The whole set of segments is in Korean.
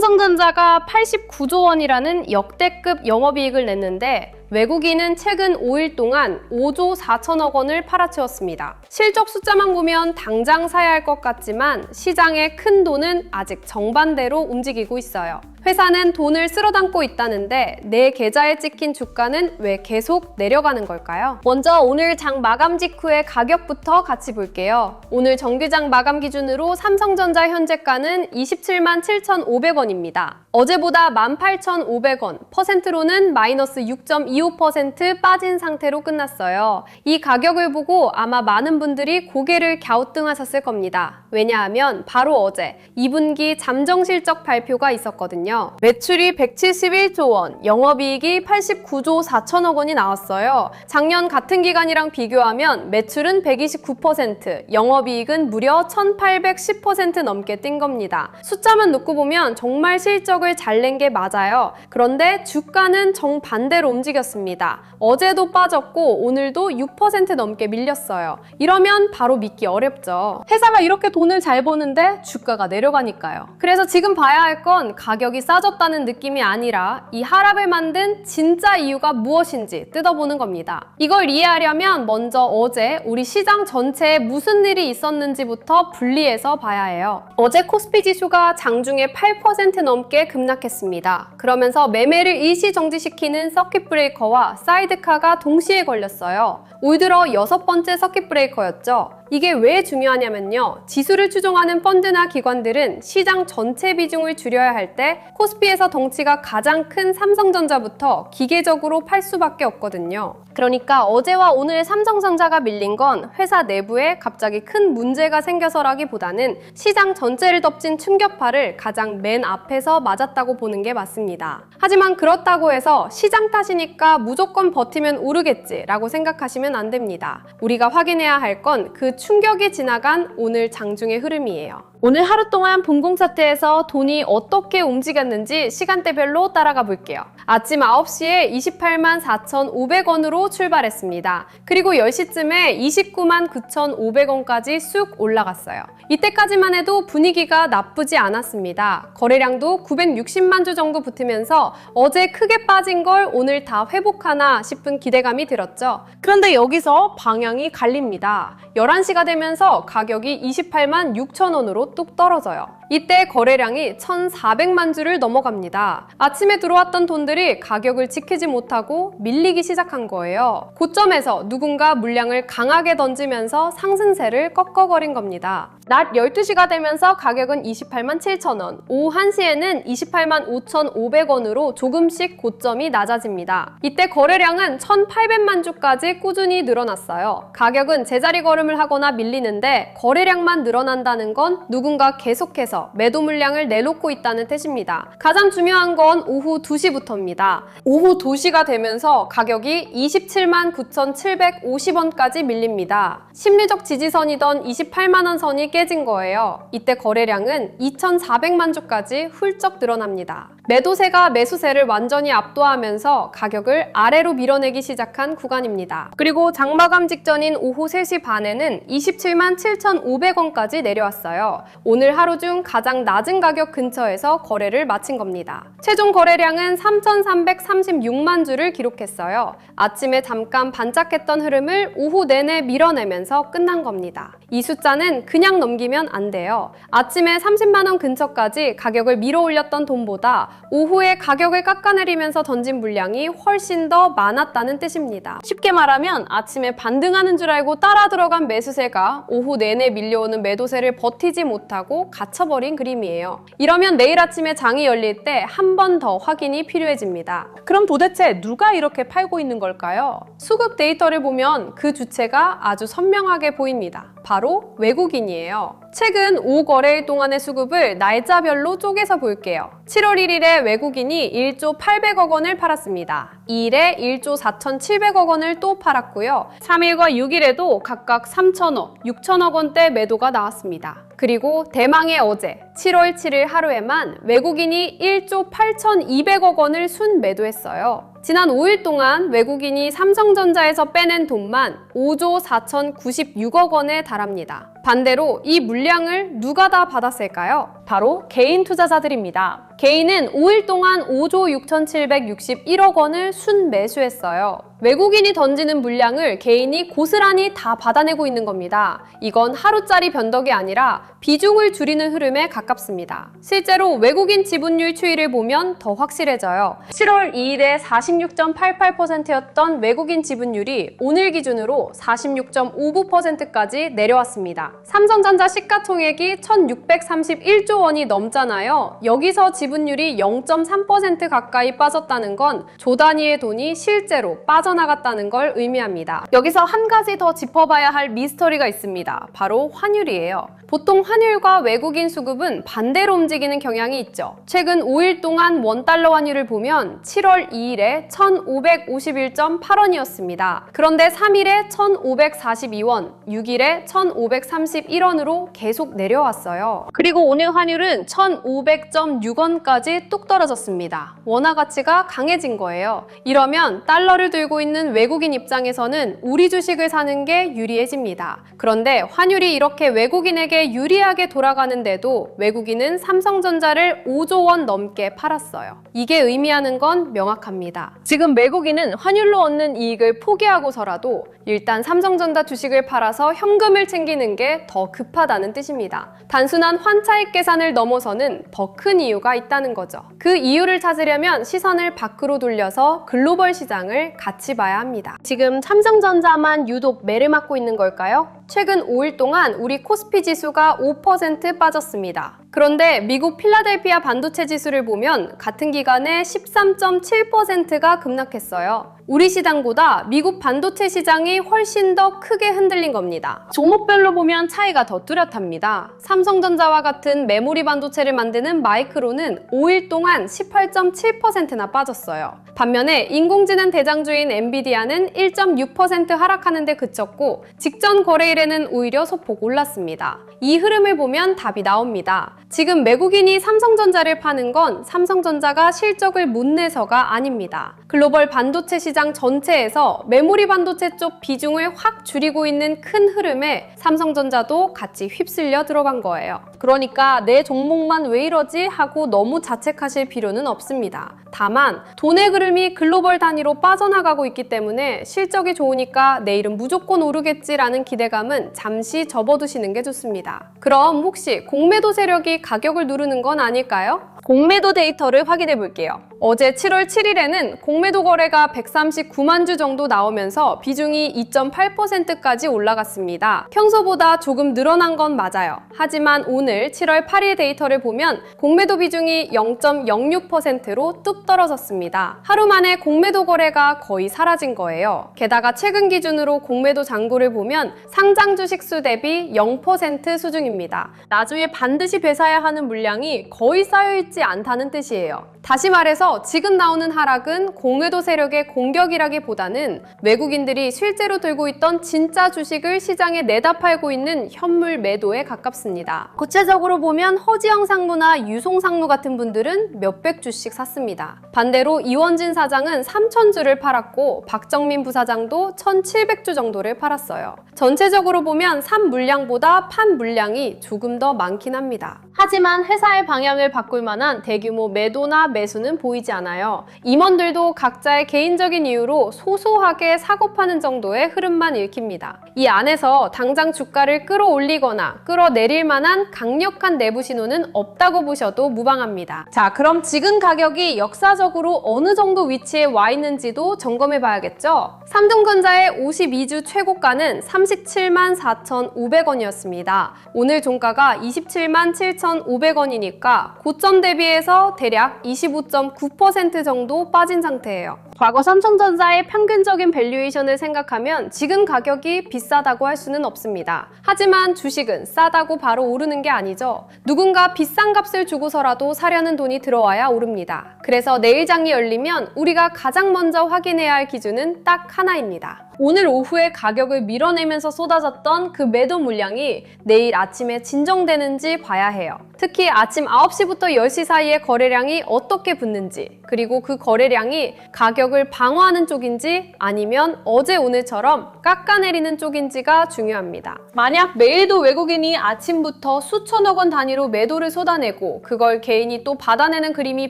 삼성전자가 89조 원이라는 역대급 영업이익을 냈는데 외국인은 최근 5일 동안 5조 4천억 원을 팔아치웠습니다. 실적 숫자만 보면 당장 사야 할 것 같지만 시장의 큰 돈은 아직 정반대로 움직이고 있어요. 회사는 돈을 쓸어 담고 있다는데 내 계좌에 찍힌 주가는 왜 계속 내려가는 걸까요? 먼저 오늘 장 마감 직후의 가격부터 같이 볼게요. 오늘 정규장 마감 기준으로 삼성전자 현재가는 277만 7,500원입니다. 어제보다 18,500원, 퍼센트로는 마이너스 6.25% 빠진 상태로 끝났어요. 이 가격을 보고 아마 많은 분들이 고개를 갸우뚱하셨을 겁니다. 왜냐하면 바로 어제 2분기 잠정실적 발표가 있었거든요. 매출이 171조 원, 영업이익이 89조 4천억 원이 나왔어요. 작년 같은 기간이랑 비교하면 매출은 129%, 영업이익은 무려 1810% 넘게 뛴 겁니다. 숫자만 놓고 보면 정말 실적을 잘 낸 게 맞아요. 그런데 주가는 정반대로 움직였습니다. 어제도 빠졌고 오늘도 6% 넘게 밀렸어요. 이러면 바로 믿기 어렵죠. 회사가 이렇게 돈을 잘 버는데 주가가 내려가니까요. 그래서 지금 봐야 할 건 가격이 싸졌다는 느낌이 아니라 이 하락을 만든 진짜 이유가 무엇인지 뜯어보는 겁니다. 이걸 이해하려면 먼저 어제 우리 시장 전체에 무슨 일이 있었는지부터 분리해서 봐야 해요. 어제 코스피 지수가 장중에 8% 넘게 급락했습니다. 그러면서 매매를 일시 정지시키는 서킷 브레이커와 사이드카가 동시에 걸렸어요. 올 들어 6번째 서킷 브레이커였죠. 이게 왜 중요하냐면요. 지수를 추종하는 펀드나 기관들은 시장 전체 비중을 줄여야 할 때 코스피에서 덩치가 가장 큰 삼성전자부터 기계적으로 팔 수밖에 없거든요. 그러니까 어제와 오늘 삼성전자가 밀린 건 회사 내부에 갑자기 큰 문제가 생겨서라기보다는 시장 전체를 덮친 충격파를 가장 맨 앞에서 맞았다고 보는 게 맞습니다. 하지만 그렇다고 해서 시장 탓이니까 무조건 버티면 오르겠지라고 생각하시면 안 됩니다. 우리가 확인해야 할 건 그 충격이 지나간 오늘 장중의 흐름이에요. 오늘 하루 동안 분공사태에서 돈이 어떻게 움직였는지 시간대별로 따라가 볼게요. 아침 9시에 28만 4,500원으로 출발했습니다. 그리고 10시쯤에 29만 9,500원까지 쑥 올라갔어요. 이때까지만 해도 분위기가 나쁘지 않았습니다. 거래량도 960만 주 정도 붙으면서 어제 크게 빠진 걸 오늘 다 회복하나 싶은 기대감이 들었죠. 그런데 여기서 방향이 갈립니다. 11시가 되면서 가격이 28만 6천원으로 뚝 떨어져요. 이때 거래량이 1,400만 주를 넘어갑니다. 아침에 들어왔던 돈들이 가격을 지키지 못하고 밀리기 시작한 거예요. 고점에서 누군가 물량을 강하게 던지면서 상승세를 꺾어버린 겁니다. 낮 12시가 되면서 가격은 28만 7천원, 오후 1시에는 28만 5,500원으로 조금씩 고점이 낮아집니다. 이때 거래량은 1,800만 주까지 꾸준히 늘어났어요. 가격은 제자리 걸음을 하거나 밀리는데 거래량만 늘어난다는 건 누군가 계속해서 매도 물량을 내놓고 있다는 뜻입니다. 가장 중요한 건 오후 2시부터입니다. 오후 2시가 되면서 가격이 27만 9,750원까지 밀립니다. 심리적 지지선이던 28만원 선이 깨진 거예요. 이때 거래량은 2,400만 주까지 훌쩍 늘어납니다. 매도세가 매수세를 완전히 압도하면서 가격을 아래로 밀어내기 시작한 구간입니다. 그리고 장마감 직전인 오후 3시 반에는 27만 7,500원까지 내려왔어요. 오늘 하루 중 가장 낮은 가격 근처에서 거래를 마친 겁니다. 최종 거래량은 3,336만 주를 기록했어요. 아침에 잠깐 반짝했던 흐름을 오후 내내 밀어내면서 끝난 겁니다. 이 숫자는 그냥 넘기면 안 돼요. 아침에 30만원 근처까지 가격을 밀어 올렸던 돈보다 오후에 가격을 깎아내리면서 던진 물량이 훨씬 더 많았다는 뜻입니다. 쉽게 말하면 아침에 반등하는 줄 알고 따라 들어간 매수세가 오후 내내 밀려오는 매도세를 버티지 못하고 갇혀버린 그림이에요. 이러면 내일 아침에 장이 열릴 때 한 번 더 확인이 필요해집니다. 그럼 도대체 누가 이렇게 팔고 있는 걸까요? 수급 데이터를 보면 그 주체가 아주 선명하게 보입니다. 바로 외국인이에요. 최근 5거래일 동안의 수급을 날짜별로 쪼개서 볼게요. 7월 1일에 외국인이 1조 800억 원을 팔았습니다. 2일에 1조 4,700억 원을 또 팔았고요. 3일과 6일에도 각각 3천억, 6천억 원대 매도가 나왔습니다. 그리고 대망의 어제 7월 7일 하루에만 외국인이 1조 8,200억 원을 순매도했어요. 지난 5일 동안 외국인이 삼성전자에서 빼낸 돈만 5조 4,096억 원에 달합니다. 반대로 이 물량을 누가 다 받았을까요? 바로 개인 투자자들입니다. 개인은 5일 동안 5조 6,761억 원을 순매수했어요. 외국인이 던지는 물량을 개인이 고스란히 다 받아내고 있는 겁니다. 이건 하루짜리 변덕이 아니라 비중을 줄이는 흐름에 가깝습니다. 실제로 외국인 지분율 추이를 보면 더 확실해져요. 7월 2일에 46.88%였던 외국인 지분율이 오늘 기준으로 46.59%까지 내려왔습니다. 삼성전자 시가총액이 1,631조 원이 넘잖아요. 여기서 지분율이 0.3% 가까이 빠졌다는 건 조 단위의 돈이 실제로 빠져나갔다는 걸 의미합니다. 여기서 한 가지 더 짚어봐야 할 미스터리가 있습니다. 바로 환율이에요. 보통 환율과 외국인 수급은 반대로 움직이는 경향이 있죠. 최근 5일 동안 원달러 환율을 보면 7월 2일에 1,551.8원이었습니다. 그런데 3일에 1,542원, 6일에 1,531원으로 계속 내려왔어요. 그리고 오늘 환율은 1,500.6원까지 뚝 떨어졌습니다. 원화 가치가 강해진 거예요. 이러면 달러를 들고 있는 외국인 입장에서는 우리 주식을 사는 게 유리해집니다. 그런데 환율이 이렇게 외국인에게 유리하게 돌아가는데도 외국인은 삼성전자를 5조 원 넘게 팔았어요. 이게 의미하는 건 명확합니다. 지금 외국인은 환율로 얻는 이익을 포기하고서라도 일단 삼성전자 주식을 팔아서 현금을 챙기는 게 더 급하다는 뜻입니다. 단순한 환차익 계산을 넘어서는 더 큰 이유가 있다는 거죠. 그 이유를 찾으려면 시선을 밖으로 돌려서 글로벌 시장을 같이 봐야 합니다. 지금 삼성전자만 유독 매를 맞고 있는 걸까요? 최근 5일 동안 우리 코스피 지수가 5% 빠졌습니다. 그런데 미국 필라델피아 반도체 지수를 보면 같은 기간에 13.7%가 급락했어요. 우리 시장보다 미국 반도체 시장이 훨씬 더 크게 흔들린 겁니다. 종목별로 보면 차이가 더 뚜렷합니다. 삼성전자와 같은 메모리 반도체를 만드는 마이크론은 5일 동안 18.7%나 빠졌어요. 반면에 인공지능 대장주인 엔비디아는 1.6% 하락하는 데 그쳤고 직전 거래일에는 오히려 소폭 올랐습니다. 이 흐름을 보면 답이 나옵니다. 지금 외국인이 삼성전자를 파는 건 삼성전자가 실적을 못 내서가 아닙니다. 글로벌 반도체 시장 전체에서 메모리 반도체 쪽 비중을 확 줄이고 있는 큰 흐름에 삼성전자도 같이 휩쓸려 들어간 거예요. 그러니까 내 종목만 왜 이러지 하고 너무 자책하실 필요는 없습니다. 다만 돈의 흐름이 글로벌 단위로 빠져나가고 있기 때문에 실적이 좋으니까 내일은 무조건 오르겠지라는 기대감은 잠시 접어두시는 게 좋습니다. 그럼 혹시 공매도 세력이 가격을 누르는 건 아닐까요? 공매도 데이터를 확인해 볼게요. 어제 7월 7일에는 공매도 거래가 139만 주 정도 나오면서 비중이 2.8%까지 올라갔습니다. 평소보다 조금 늘어난 건 맞아요. 하지만 오늘 7월 8일 데이터를 보면 공매도 비중이 0.06%로 뚝 떨어졌습니다. 하루 만에 공매도 거래가 거의 사라진 거예요. 게다가 최근 기준으로 공매도 잔고를 보면 상장 주식 수 대비 0% 수준입니다. 나중에 반드시 배사해야 하는 물량이 거의 쌓여있지 않다는 뜻이에요. 다시 말해서 지금 나오는 하락은 공매도 세력의 공격이라기보다는 외국인들이 실제로 들고 있던 진짜 주식을 시장에 내다 팔고 있는 현물 매도에 가깝습니다. 구체적으로 보면 허지영 상무나 유송 상무 같은 분들은 몇백 주씩 샀습니다. 반대로 이원진 사장은 3,000주를 팔았고 박정민 부사장도 1,700주 정도를 팔았어요. 전체적으로 보면 산 물량보다 판 물량이 조금 더 많긴 합니다. 하지만 회사의 방향을 바꿀 만한 대규모 매도나 매수는 보이지 않아요. 임원들도 각자의 개인적인 이유로 소소하게 사고 파는 정도의 흐름만 읽힙니다. 이 안에서 당장 주가를 끌어올리거나 끌어내릴 만한 강력한 내부 신호는 없다고 보셔도 무방합니다. 자, 그럼 지금 가격이 역사적으로 어느 정도 위치에 와 있는지도 점검해 봐야겠죠? 삼성전자의 52주 최고가는 37만 4,500원이었습니다. 오늘 종가가 27만 7,500원이니까 고점 대비해서 대략 25.9% 정도 빠진 상태예요. 과거 삼성전자의 평균적인 밸류에이션을 생각하면 지금 가격이 비싸다고 할 수는 없습니다. 하지만 주식은 싸다고 바로 오르는 게 아니죠. 누군가 비싼 값을 주고서라도 사려는 돈이 들어와야 오릅니다. 그래서 내일 장이 열리면 우리가 가장 먼저 확인해야 할 기준은 딱 하나입니다. 오늘 오후에 가격을 밀어내면서 쏟아졌던 그 매도 물량이 내일 아침에 진정되는지 봐야 해요. 특히 아침 9시부터 10시 사이에 거래량이 어떻게 붙는지, 그리고 그 거래량이 가격 가격을 방어하는 쪽인지 아니면 어제 오늘처럼 깎아내리는 쪽인지가 중요합니다. 만약 매일도 외국인이 아침부터 수천억 원 단위로 매도를 쏟아내고 그걸 개인이 또 받아내는 그림이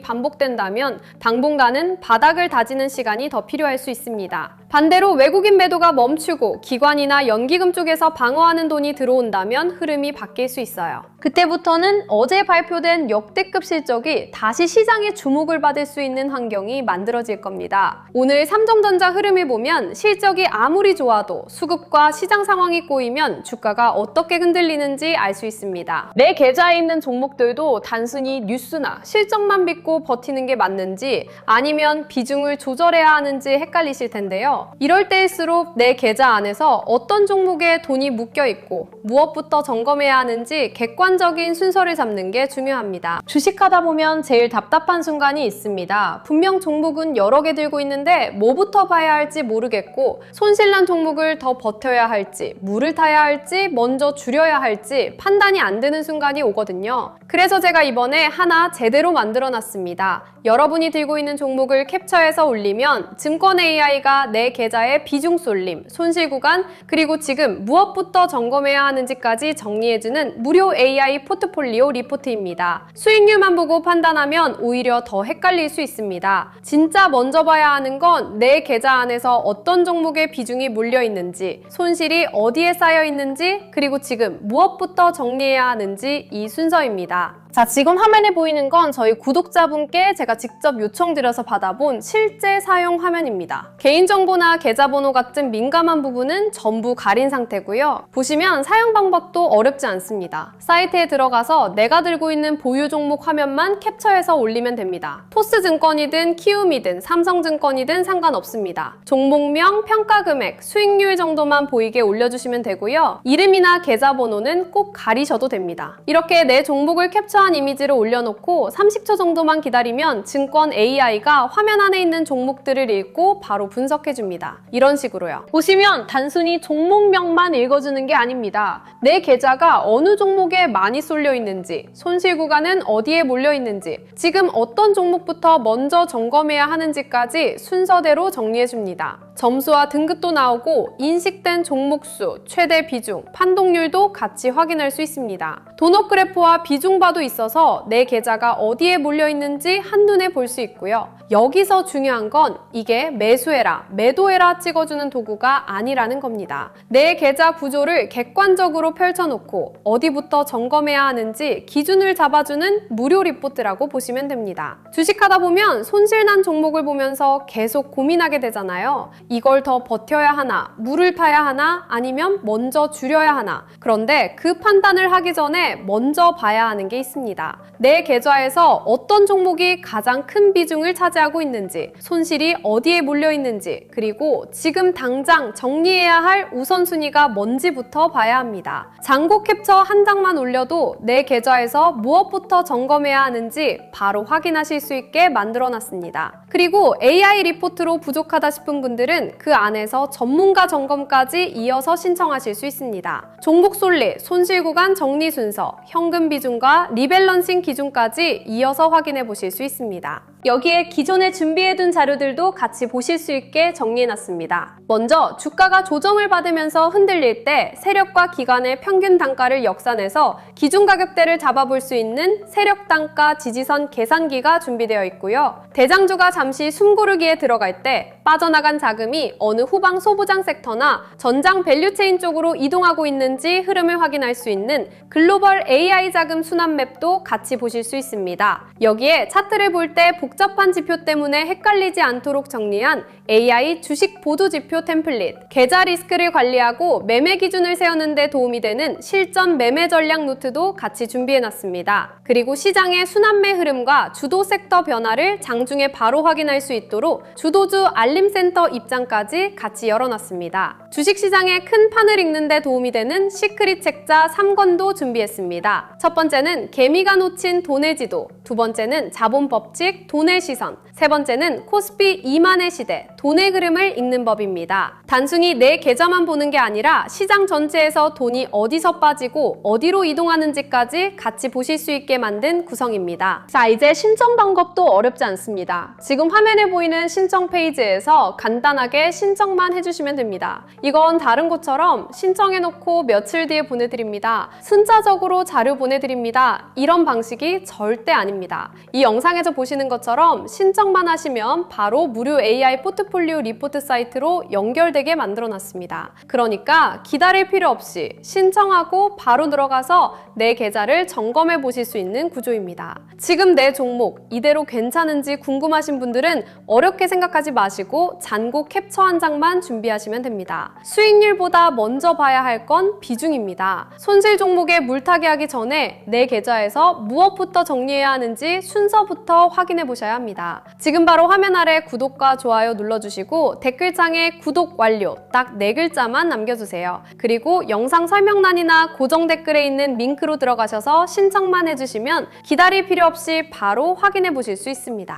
반복된다면 당분간은 바닥을 다지는 시간이 더 필요할 수 있습니다. 반대로 외국인 매도가 멈추고 기관이나 연기금 쪽에서 방어하는 돈이 들어온다면 흐름이 바뀔 수 있어요. 그때부터는 어제 발표된 역대급 실적이 다시 시장의 주목을 받을 수 있는 환경이 만들어질 겁니다. 오늘 삼성전자 흐름을 보면 실적이 아무리 좋아도 수급과 시장 상황이 꼬이면 주가가 어떻게 흔들리는지 알 수 있습니다. 내 계좌에 있는 종목들도 단순히 뉴스나 실적만 믿고 버티는 게 맞는지 아니면 비중을 조절해야 하는지 헷갈리실 텐데요. 이럴 때일수록 내 계좌 안에서 어떤 종목에 돈이 묶여 있고 무엇부터 점검해야 하는지 객관적인 순서를 잡는 게 중요합니다. 주식하다 보면 제일 답답한 순간이 있습니다. 분명 종목은 여러 개 들고 있는데 뭐부터 봐야 할지 모르겠고 손실난 종목을 더 버텨야 할지 물을 타야 할지 먼저 줄여야 할지 판단이 안 되는 순간이 오거든요. 그래서 제가 이번에 하나 제대로 만들어 놨습니다. 여러분이 들고 있는 종목을 캡처해서 올리면 증권 AI가 내 계좌의 비중 쏠림, 손실 구간, 그리고 지금 무엇부터 점검해야 하는지까지 정리해주는 무료 AI 포트폴리오 리포트입니다. 수익률만 보고 판단하면 오히려 더 헷갈릴 수 있습니다. 진짜 먼저 봐야 하는 건 내 계좌 안에서 어떤 종목의 비중이 몰려 있는지, 손실이 어디에 쌓여 있는지, 그리고 지금 무엇부터 정리해야 하는지 이 순서입니다. 자, 지금 화면에 보이는 건 저희 구독자분께 제가 직접 요청드려서 받아본 실제 사용 화면입니다. 개인정보나 계좌번호 같은 민감한 부분은 전부 가린 상태고요. 보시면 사용 방법도 어렵지 않습니다. 사이트에 들어가서 내가 들고 있는 보유 종목 화면만 캡처해서 올리면 됩니다. 토스증권이든 키움이든 삼성증권이든 상관없습니다. 종목명, 평가금액, 수익률 정도만 보이게 올려주시면 되고요. 이름이나 계좌번호는 꼭 가리셔도 됩니다. 이렇게 내 종목을 캡처한 이미지를 올려놓고 30초 정도만 기다리면 증권 AI가 화면 안에 있는 종목들을 읽고 바로 분석해줍니다. 이런 식으로요. 보시면 단순히 종목명만 읽어주는 게 아닙니다. 내 계좌가 어느 종목에 많이 쏠려 있는지, 손실 구간은 어디에 몰려 있는지, 지금 어떤 종목부터 먼저 점검해야 하는지까지 순서대로 정리해줍니다. 점수와 등급도 나오고 인식된 종목수, 최대 비중, 판독률도 같이 확인할 수 있습니다. 돈업 그래프와 비중바도 있어서 내 계좌가 어디에 몰려 있는지 한눈에 볼 수 있고요. 여기서 중요한 건 이게 매수해라, 매도해라 찍어주는 도구가 아니라는 겁니다. 내 계좌 구조를 객관적으로 펼쳐놓고 어디부터 점검해야 하는지 기준을 잡아주는 무료 리포트라고 보시면 됩니다. 주식하다 보면 손실난 종목을 보면서 계속 고민하게 되잖아요. 이걸 더 버텨야 하나, 물을 타야 하나, 아니면 먼저 줄여야 하나. 그런데 그 판단을 하기 전에 먼저 봐야 하는 게 있습니다. 내 계좌에서 어떤 종목이 가장 큰 비중을 차지하고 있는지, 손실이 어디에 몰려 있는지, 그리고 지금 당장 정리해야 할 우선순위가 뭔지부터 봐야 합니다. 잔고 캡처 한 장만 올려도 내 계좌에서 무엇부터 점검해야 하는지 바로 확인하실 수 있게 만들어놨습니다. 그리고 AI 리포트로 부족하다 싶은 분들은 그 안에서 전문가 점검까지 이어서 신청하실 수 있습니다. 종목 손리, 손실 구간 정리 순서, 현금 비중과 리밸런싱 기준까지 이어서 확인해 보실 수 있습니다. 여기에 기존에 준비해둔 자료들도 같이 보실 수 있게 정리해놨습니다. 먼저 주가가 조정을 받으면서 흔들릴 때 세력과 기관의 평균 단가를 역산해서 기준 가격대를 잡아볼 수 있는 세력 단가 지지선 계산기가 준비되어 있고요. 대장주가 잠시 숨고르기에 들어갈 때 빠져나간 자금이 어느 후방 소부장 섹터나 전장 밸류체인 쪽으로 이동하고 있는지 흐름을 확인할 수 있는 글로벌 AI 자금 순환 맵도 같이 보실 수 있습니다. 여기에 차트를 볼 때 복잡한 지표 때문에 헷갈리지 않도록 정리한 AI 주식 보도 지표 템플릿, 계좌 리스크를 관리하고 매매 기준을 세우는 데 도움이 되는 실전 매매 전략 노트도 같이 준비해놨습니다. 그리고 시장의 순환매 흐름과 주도 섹터 변화를 장중에 바로 확인할 수 있도록 주도주 알림센터 입장까지 같이 열어놨습니다. 주식시장의 큰 판을 읽는 데 도움이 되는 시크릿 책자 3권도 준비했습니다. 첫 번째는 개미가 놓친 돈의 지도, 두 번째는 자본법칙, 돈의 시선. 세 번째는 코스피 2만의 시대, 돈의 흐름을 읽는 법입니다. 단순히 내 계좌만 보는 게 아니라 시장 전체에서 돈이 어디서 빠지고 어디로 이동하는지까지 같이 보실 수 있게 만든 구성입니다. 자, 이제 신청 방법도 어렵지 않습니다. 지금 화면에 보이는 신청 페이지에서 간단하게 신청만 해주시면 됩니다. 이건 다른 곳처럼 신청해놓고 며칠 뒤에 보내드립니다. 순차적으로 자료 보내드립니다. 이런 방식이 절대 아닙니다. 이 영상에서 보시는 것처럼 신청만 하시면 바로 무료 AI 포트폴리오 리포트 사이트로 연결되게 만들어놨습니다. 그러니까 기다릴 필요 없이 신청하고 바로 들어가서 내 계좌를 점검해 보실 수 있는 구조입니다. 지금 내 종목 이대로 괜찮은지 궁금하신 분들은 어렵게 생각하지 마시고 잔고 캡처 한 장만 준비하시면 됩니다. 수익률보다 먼저 봐야 할 건 비중입니다. 손실 종목에 물타기 하기 전에 내 계좌에서 무엇부터 정리해야 하는지 순서부터 확인해 보셔야 합니다. 지금 바로 화면 아래 구독과 좋아요 눌러주시고 댓글창에 구독 완료 딱 4글자만 남겨주세요. 그리고 영상 설명란이나 고정 댓글에 있는 링크로 들어가셔서 신청만 해주시면 기다릴 필요 없이 바로 확인해 보실 수 있습니다.